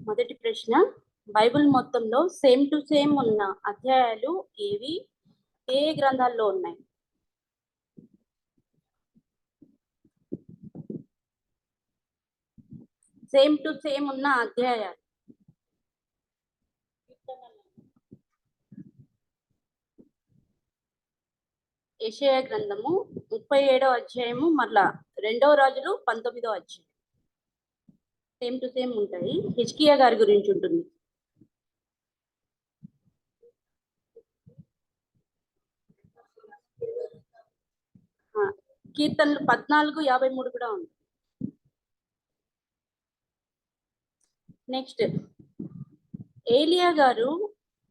మొదటి ప్రశ్న, బైబిల్ మొత్తంలో సేమ్ టు సేమ్ ఉన్న అధ్యాయాలు ఏవి, ఏ గ్రంథాల్లో ఉన్నాయి? సేమ్ టు సేమ్ ఉన్న అధ్యాయాలు యెషయా గ్రంథము 37వ అధ్యాయము, మరలా 2వ రాజులు 19వ అధ్యాయం. సేమ్ టు సేమ్ ఉంటాయి. హిజ్కియా గారి గురించి ఉంటుంది. కీర్తనలు 14:53 కూడా ఉంది. నెక్స్ట్, ఏలియా గారు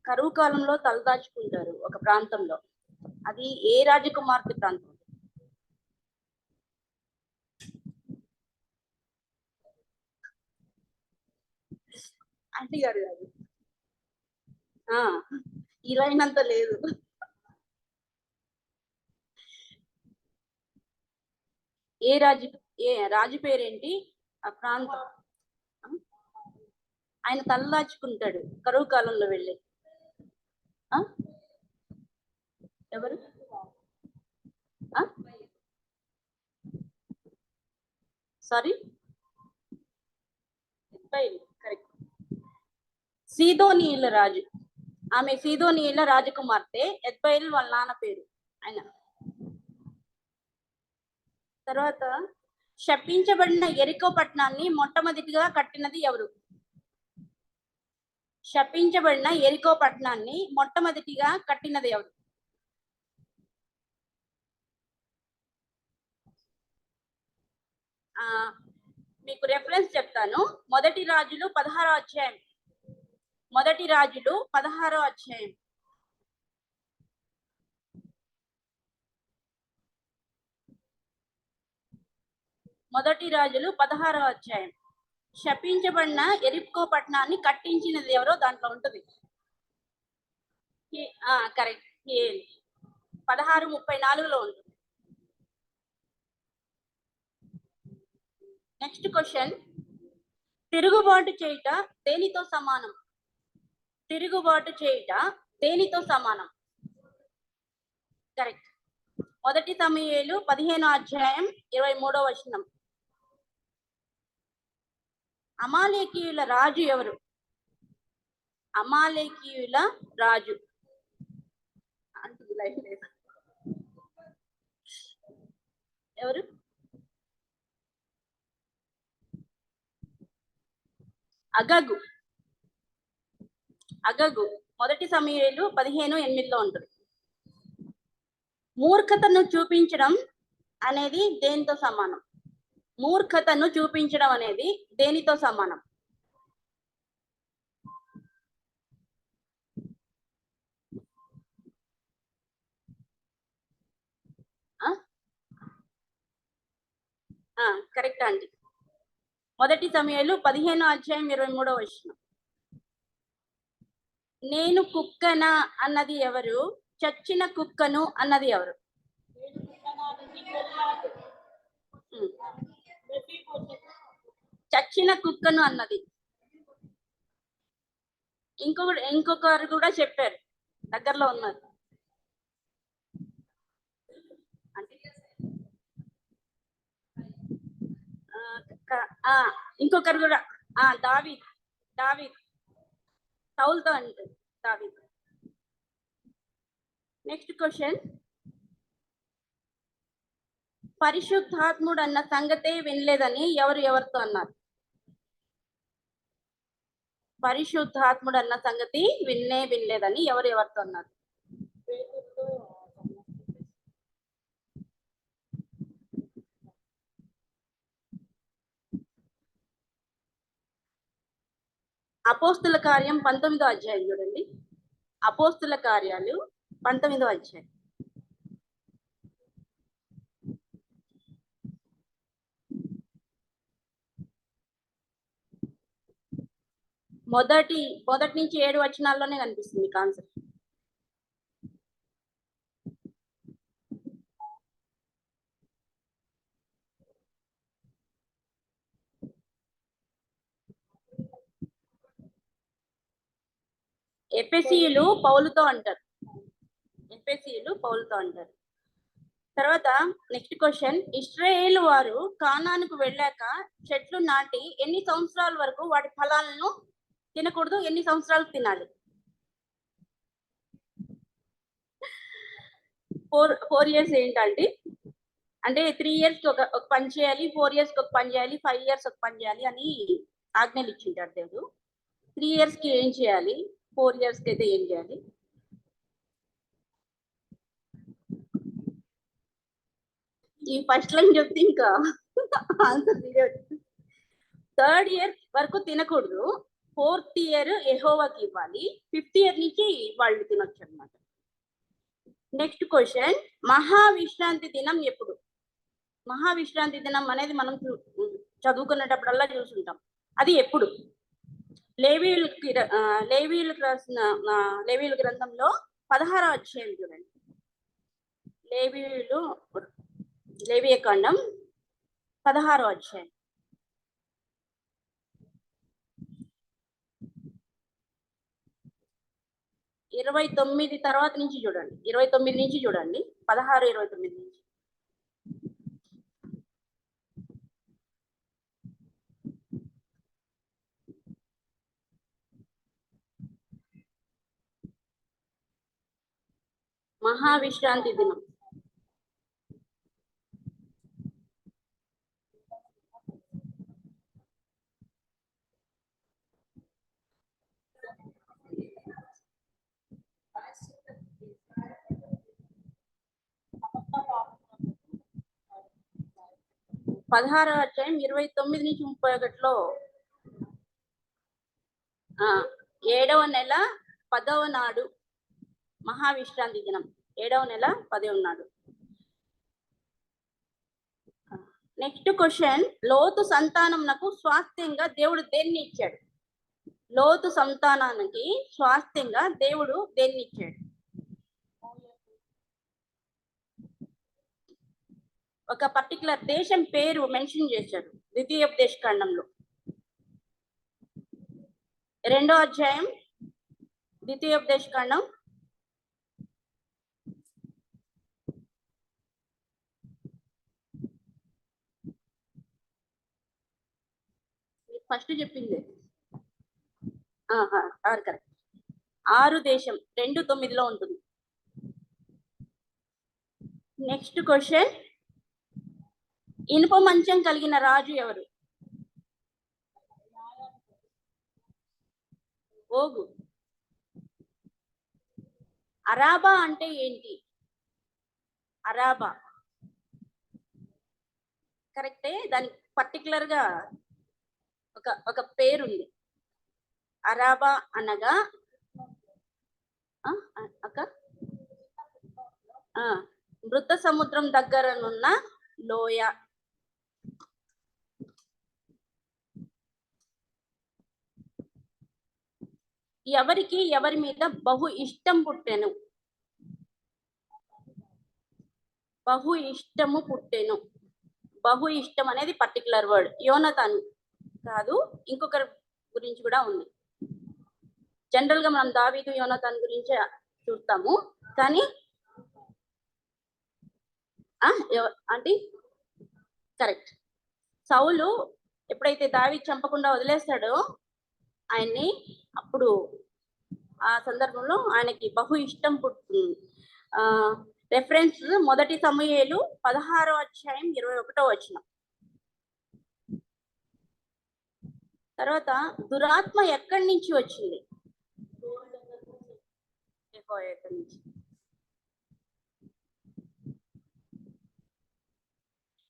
కరువు కాలంలో తలదాచుకుంటారు ఒక ప్రాంతంలో. అది ఏ రాజకుమార్తె ప్రాంతం? ఆంటీ గారు కాదు, ఇలా అయినంత లేదు. ఏ రాజు పేరేంటి? ఆ ప్రాంతం. ఆయన తలదాచుకుంటాడు కరువు కాలంలో వెళ్ళి. ఎవరు? Sorry, correct. సీదోనీయుల రాజు. ఆమె సీదోనీయుల రాజకుమార్తె. ఎత్బయల్ వాళ్ళ నాన్న పేరు ఆయన. తర్వాత శపించబడిన ఎరికో పట్టణాన్ని మొట్టమొదటిగా కట్టినది ఎవరు? శపించబడిన ఎరికో పట్టణాన్ని మొట్టమొదటిగా కట్టినది ఎవరు? మీకు రెఫరెన్స్ చెప్తాను. మొదటి రాజులు 16వ అధ్యాయం. మొదటి రాజులు 16వ అధ్యాయం. మొదటి రాజులు 16వ అధ్యాయం. శపించబడిన ఎరికో పట్టణాన్ని కట్టించినది ఎవరో దాంట్లో ఉంటుంది. కరెక్ట్. 16:34లో ఉంటుంది. నెక్స్ట్ క్వశ్చన్, తిరుగుబాటు చేయుట దేనితో సమానం? తిరుగుబాటు చేయుట దేనితో సమానం? కరెక్ట్. మొదటి సమూయేలు 15వ అధ్యాయం 23వ వచనం. అమాలేకీయుల రాజు ఎవరు? అమాలేకీయుల రాజు ఎవరు? అగగు. అగగు. మొదటి సమూయేలు 15:8లో ఉంటుంది. మూర్ఖతను చూపించడం అనేది దేనితో సమానం? మూర్ఖతను చూపించడం అనేది దేనితో సమానం? కరెక్ట్ అండి. మొదటి సమూయేలు 15వ అధ్యాయం 23వ వచనం. నేను కుక్కనా అన్నది ఎవరు? చచ్చిన కుక్కను అన్నది ఎవరు? చచ్చిన కుక్కను అన్నది. ఇంకొకరు కూడా చెప్పారు, దగ్గరలో ఉన్నారు. ఇంకొకరు కూడా దావీద్. సౌల్తో అంటే దావీద్. నెక్స్ట్ క్వశ్చన్, పరిశుద్ధాత్ముడు అన్న సంగతే వినలేదని ఎవరితో అన్నారు? పరిశుద్ధాత్ముడు అన్న సంగతి వినలేదని ఎవరితో అన్నారు? అపోస్తుల కార్యం 19వ అధ్యాయం చూడండి. అపోస్తుల కార్యాలు 19వ అధ్యాయం. మొదటి నుంచి 7 వచనాల్లోనే కనిపిస్తుంది కాన్సెప్ట్. ఎఫెసీయులు పౌలుతో అంటారు. తర్వాత నెక్స్ట్ క్వశ్చన్, ఇశ్రాయేలు వారు కానానుకు వెళ్ళాక చెట్లు నాటి ఎన్ని సంవత్సరాల వరకు వాటి ఫలాలను తినకూడదు? ఎన్ని సంవత్సరాలు తినాలి? 4 years ఏంటండి? అంటే 3 years కి ఒక పని చేయాలి, 4 years కి ఒక పని చేయాలి, 5 years ఒక పని చేయాలి అని ఆజ్ఞలు ఇచ్చింటారు దేవుడు. 3 years కి ఏం చేయాలి, 4 years కి అయితే ఏం చేయాలి? ఈ ఫస్ట్ లైన్ చెప్తే ఇంకా ఆన్సర్ 3rd year వరకు తినకూడదు, 4th year యెహోవాకి ఇవ్వాలి, 5th year నుంచి వాళ్ళు తినొచ్చు అన్నమాట. నెక్స్ట్ క్వశ్చన్, మహావిశ్రాంతి దినం ఎప్పుడు? మహావిశ్రాంతి దినం అనేది మనం చదువుకునేటప్పుడల్లా చూసుంటాం. అది ఎప్పుడు? లేవీయులకు రాసిన లేవీయుల గ్రంథంలో 16వ అధ్యాయం చూడండి. లేవియకాండం 16వ అధ్యాయం. ఇరవై 29 తర్వాత నుంచి చూడండి. 29 నుంచి చూడండి. 16, 29 నుంచి. మహావిశ్రాంతి దినం. పదహారో అధ్యాయం 29 నుంచి 31లో 7వ నెల 10వ నాడు మహావిశ్రాంతి దినం. 7వ నెల 10వ నాడు. నెక్స్ట్ క్వశ్చన్, లోతు సంతానంకు స్వాస్థ్యంగా దేవుడు దేన్ని ఇచ్చాడు? లోతు సంతానానికి స్వాస్థ్యంగా దేవుడు దేన్ని ఇచ్చాడు? ఒక పర్టికులర్ దేశం పేరు మెన్షన్ చేశాడు ద్వితీయోపదేశ కాండంలో. 2వ అధ్యాయం ద్వితీయోపదేశ కాండం 1 చెప్పింది 6 కరెక్ట్. 6 దేశం 2:9లో ఉంటుంది. నెక్స్ట్ క్వశ్చన్, ఇనుప మంచం కలిగిన రాజు ఎవరు? ఓగు. అరాబా అంటే ఏంటి? అరాబా కరెక్టే, దానికి పర్టికులర్ గా ఒక పేరుంది. అరాబా అనగా మృత సముద్రం దగ్గరనున్న లోయ. ఎవరికి ఎవరి మీద బహు ఇష్టం పుట్టెను? బహు ఇష్టము పుట్టెను. బహు ఇష్టం అనేది పర్టికులర్ వర్డ్. యోనతాన్ కాదు, ఇంకొకరి గురించి కూడా ఉంది. జనరల్ గా మనం దావీదు యోనతాన్ గురించి చూస్తాము, కానీ అంటే కరెక్ట్. సౌలు ఎప్పుడైతే దావీదు చంపకుండా వదిలేస్తాడో ఆయన్ని, అప్పుడు ఆ సందర్భంలో ఆయనకి బహు ఇష్టం పుట్టింది. రెఫరెన్స్ 1 సమూయేలు 16వ అధ్యాయం 21వ వచనం. తర్వాత దురాత్మ ఎక్కడి నుంచి వచ్చింది?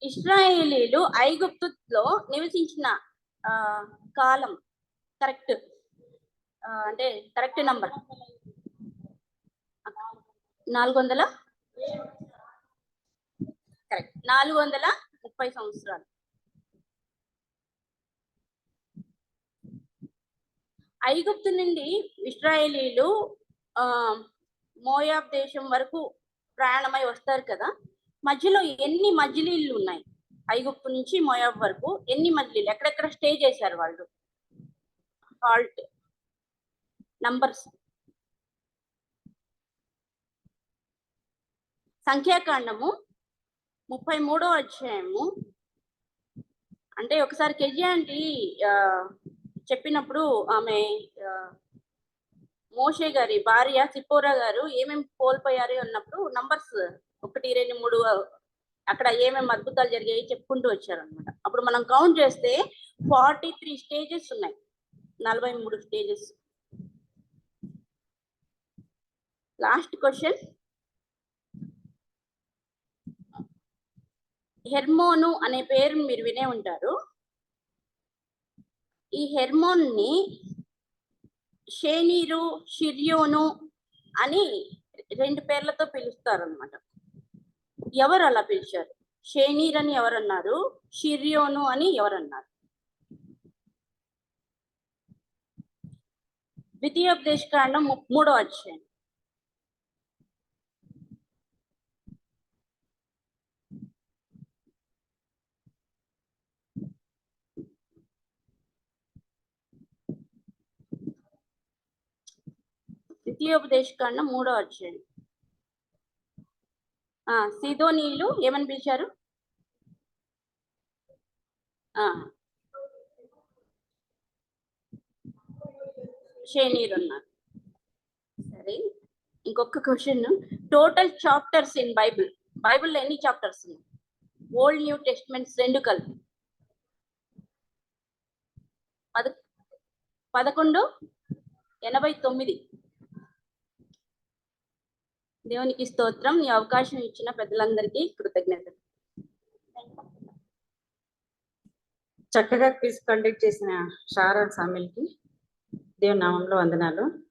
ఇశ్రాయేలీలు ఐగుప్తులో నివసించిన కాలం కరెక్ట్, అంటే కరెక్ట్ నంబర్ 400 కరెక్ట్, 430 సంవత్సరాలు. ఐగుప్తు నుండి ఇశ్రాయేలీలు మోయాబ్ దేశం వరకు ప్రయాణమై వస్తారు కదా. మధ్యలో ఎన్ని మజిలీలు ఉన్నాయి? ఐగుప్తు నుంచి మోయాబ్ వరకు ఎన్ని మజిలీలు, ఎక్కడెక్కడ స్టే చేశారు వాళ్ళు? Halt numbers. సంఖ్యాకాండము 33వ అధ్యాయము. అంటే ఒకసారి కెజి ఆంటీ చెప్పినప్పుడు ఆమె మోషే గారి భార్య సిపోరా గారు ఏమేమి కోల్పోయారు అన్నప్పుడు నంబర్స్ 1, 2, 3 అక్కడ ఏమేమి అద్భుతాలు జరిగాయి చెప్పుకుంటూ వచ్చారు అనమాట. అప్పుడు మనం కౌంట్ చేస్తే 43 స్టేజెస్ ఉన్నాయి, 43 స్టేజెస్. లాస్ట్ క్వశ్చన్, హెర్మోను అనే పేరు మీరు వినే ఉంటారు. ఈ హెర్మోన్ ని షేనీరు, షిర్యోను అని 2 పేర్లతో పిలుస్తారు అనమాట. ఎవరు అలా పిలిచారు? షేనీర్ అని ఎవరన్నారు? షిర్యోను అని ఎవరన్నారు? ద్వితీయోపదేశ కాండం 3వ అధ్యాయం. ద్వితీయోపదేశ కాండం 3వ అధ్యాయం. సిదోనీయులు ఏమని పిలిచారు? షేనీర్ అన్నారు. సరే, ఇంకొక question, total chapters in Bible. బైబిల్లో ఎన్ని చాప్టర్స్ ఉన్నాయి? ఓల్డ్ న్యూ టెస్ట్మెంట్స్ రెండు కలిపి 1189. దేవునికి స్తోత్రం. ఈ అవకాశం ఇచ్చిన పెద్దలందరికీ కృతజ్ఞతలు. చక్కగా క్విజ్ కండక్ట్ చేసిన షారా సామిల్కి దేవుని నామంలో వందనాలు.